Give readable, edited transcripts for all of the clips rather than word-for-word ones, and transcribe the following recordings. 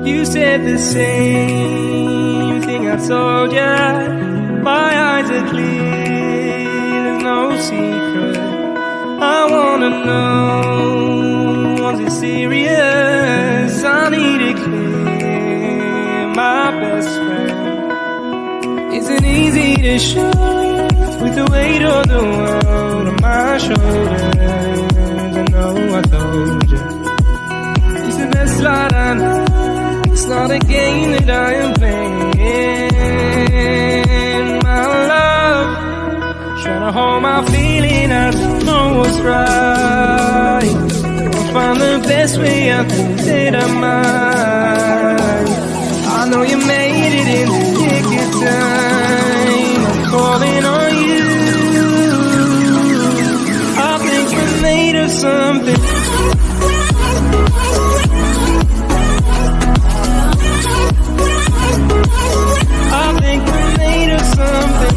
You said the same thing I told ya. My eyes are clear, there's no secret. I wanna know, was it serious? I need it clear, my best friend. Isn't easy to show with the weight of the world on my shoulders. I know I told you, it's the best light I know. It's not a game that I am playing. My love, trying to hold my feeling, I don't know what's right. I'll find the best way, I think that I might. I know you made it in the nick of time. I'm calling on you. I think we're made of something. I think we're made of something.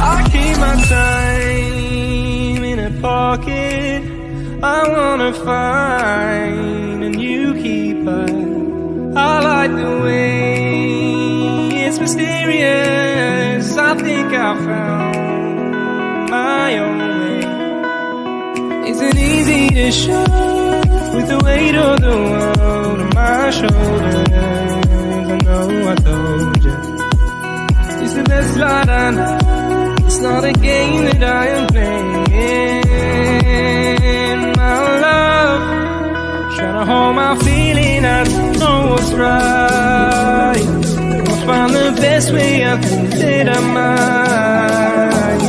I keep my time in a pocket. I wanna find a new keeper. I like the way it's mysterious. I think I found my own way. Isn't easy to show with the weight of the world on my shoulders. I know I told you, it's the best light I know. It's not a game that I am playing. My love, trying to hold my feeling, I don't know what's right. I'll find the best way, I think that I might.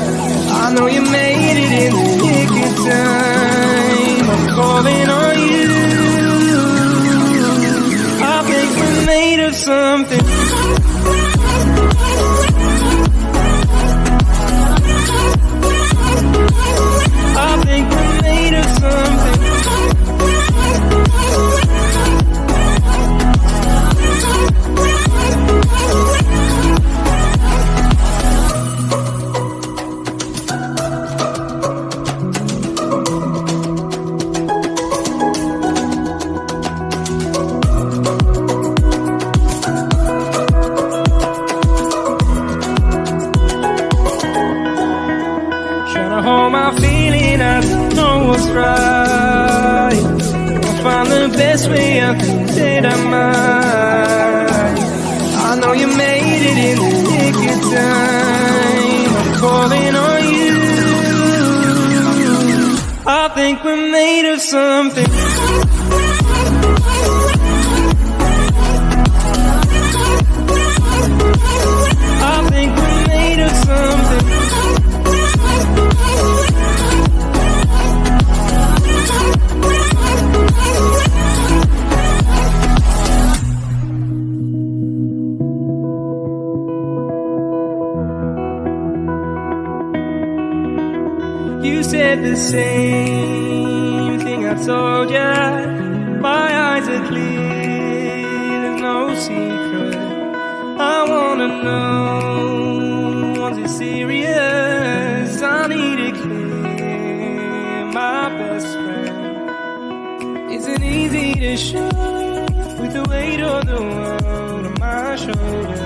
I know you made it in the nick of time. I'm calling on you. I think we're made of something. I think we're made of something. Hold my feeling, I don't know what's right. I'll find the best way, I think that I might. I know you made it in the nick of time. I'm calling on you. I think we're made of something. I think we're made of something. You said the same thing I told ya. My eyes are clear, there's no secret. I wanna know, was it serious? I need it clear, my best friend. Isn't easy to show with the weight of the world on my shoulders.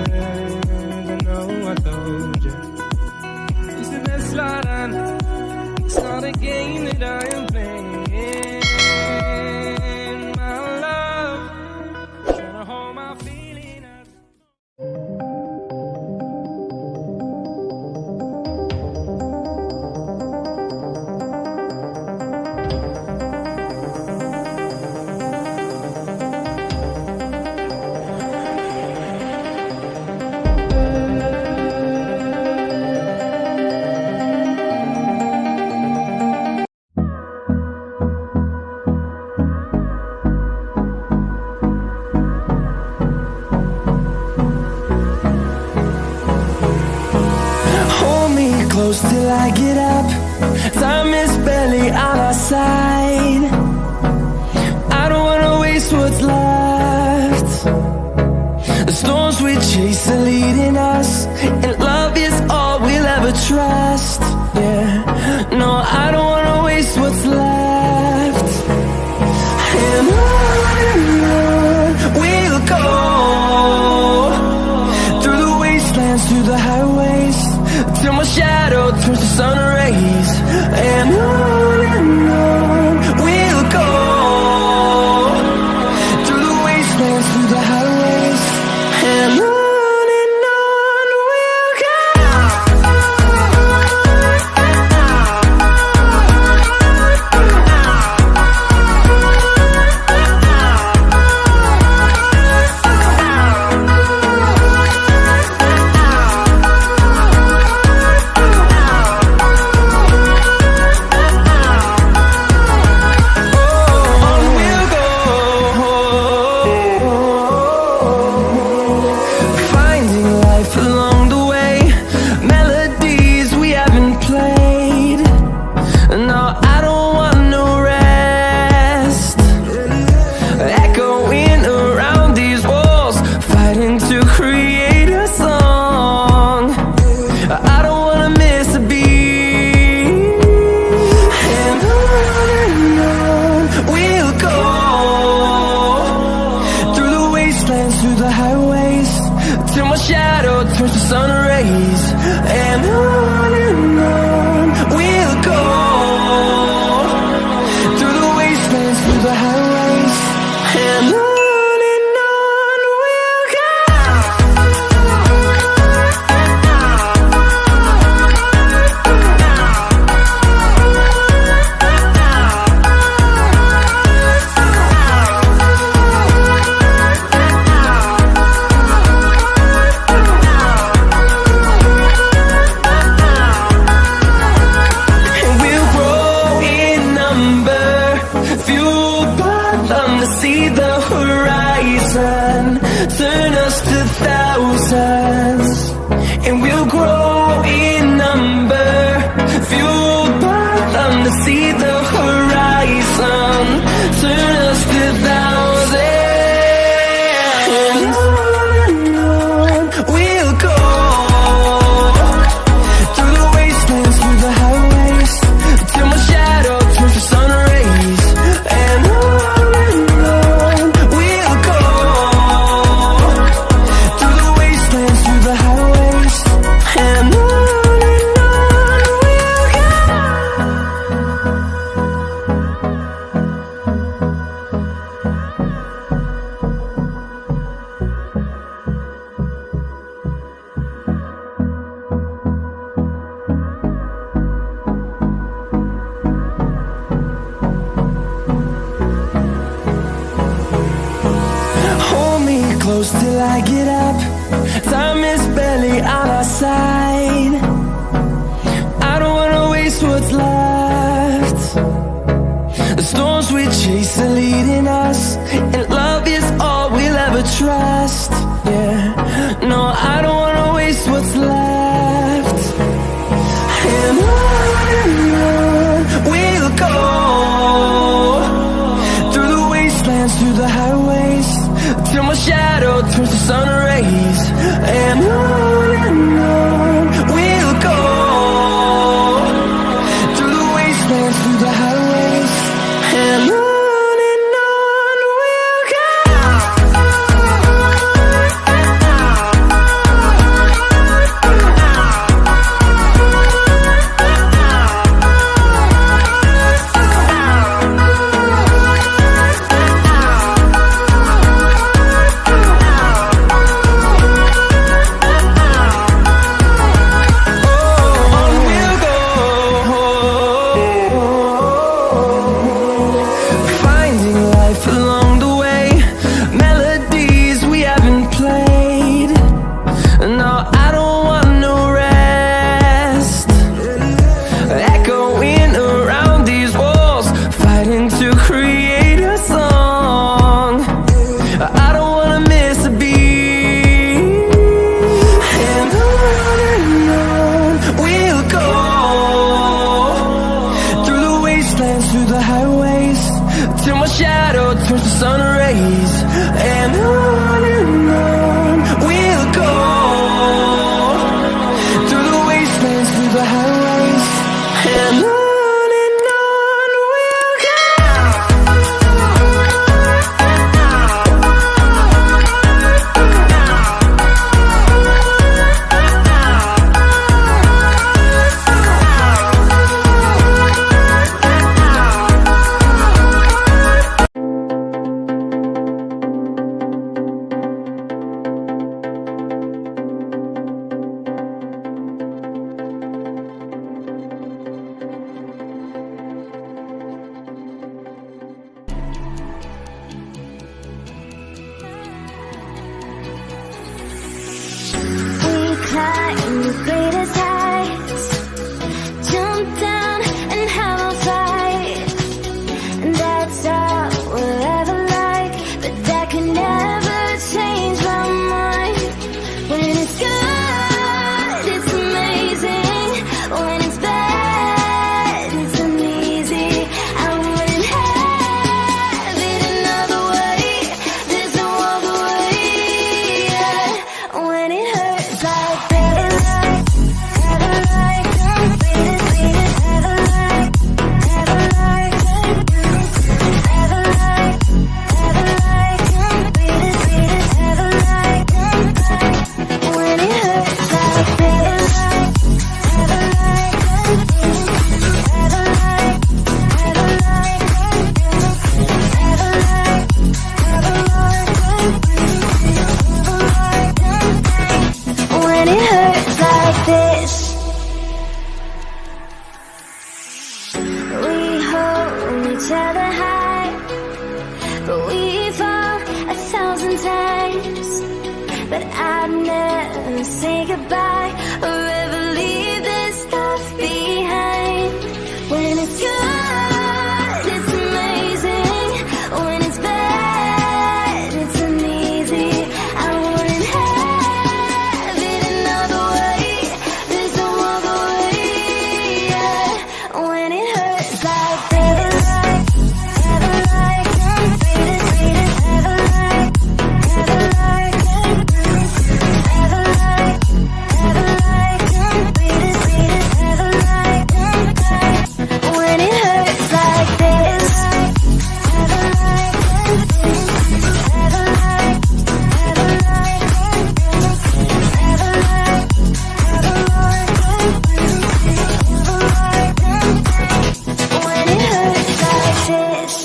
I know I told you, it's the best light I know. It's not a game that I am playing. My love, trying to hold my feeling. Till I get up, time is barely on our side. I don't wanna waste what's left. The storms we chase are leading us, and love is all we'll ever trust. Yeah, wastelands, through the highways, till my shadow turns to sun rays. And on we'll go, through the wastelands, through the highways, and on we'll go. Through the highways, till my shadow turns to sun rays. And on we'll go, through the wastelands, through the highways, and on we'll go. See the horizon, turn us to thousands, and we'll grow in number, fueled by them to see the horizon, turn us to thousands, and on we'll go, through the wastelands, through the highways, till my shadow turns to sun rays, and on close till I get up. Time is barely on our side. I don't wanna waste what's left. The storms we chase are leading us, and love is all we'll ever trust. Yeah, no, I don't wanna waste what's left. And on we'll go, through the wastelands, through the highways, till my shadow turns to sun rays. And on say goodbye or ever leave this stuff behind. When it's good, it's amazing. When it's bad, it's uneasy. I wouldn't have it another way. There's no other way, yeah. When it hurts like this, never like this, never like, never like this, never like, never like this, never like this. When it hurts like this, never like this, never like, never like this, never like, never like this, never like this. When it hurts like this.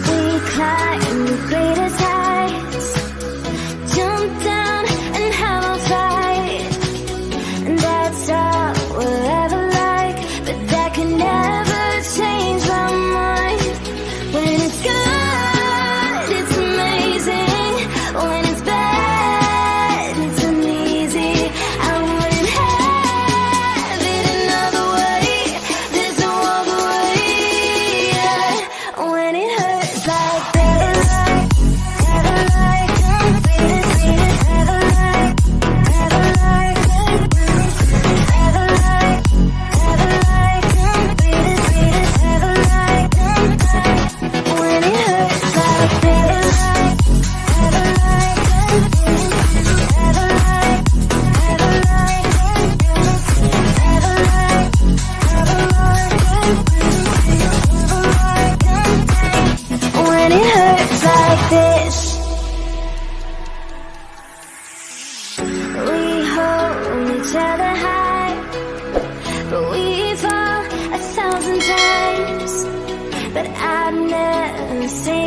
We climb the greatest heights, jump down and have a fight. And that's all we'll ever like, but that can never change my mind. When it's good, it's amazing. When it's bad, it's uneasy. I wouldn't have it another way. There's no other way, yeah. When it hurts like this, never like this, never like, never like this, never like, never like this, never like this. When it hurts like this, never like this, never like, never like this, never like, never like this, never like this. When it hurts like this, we hold each other high, but we fall 1,000 times. But I've never seen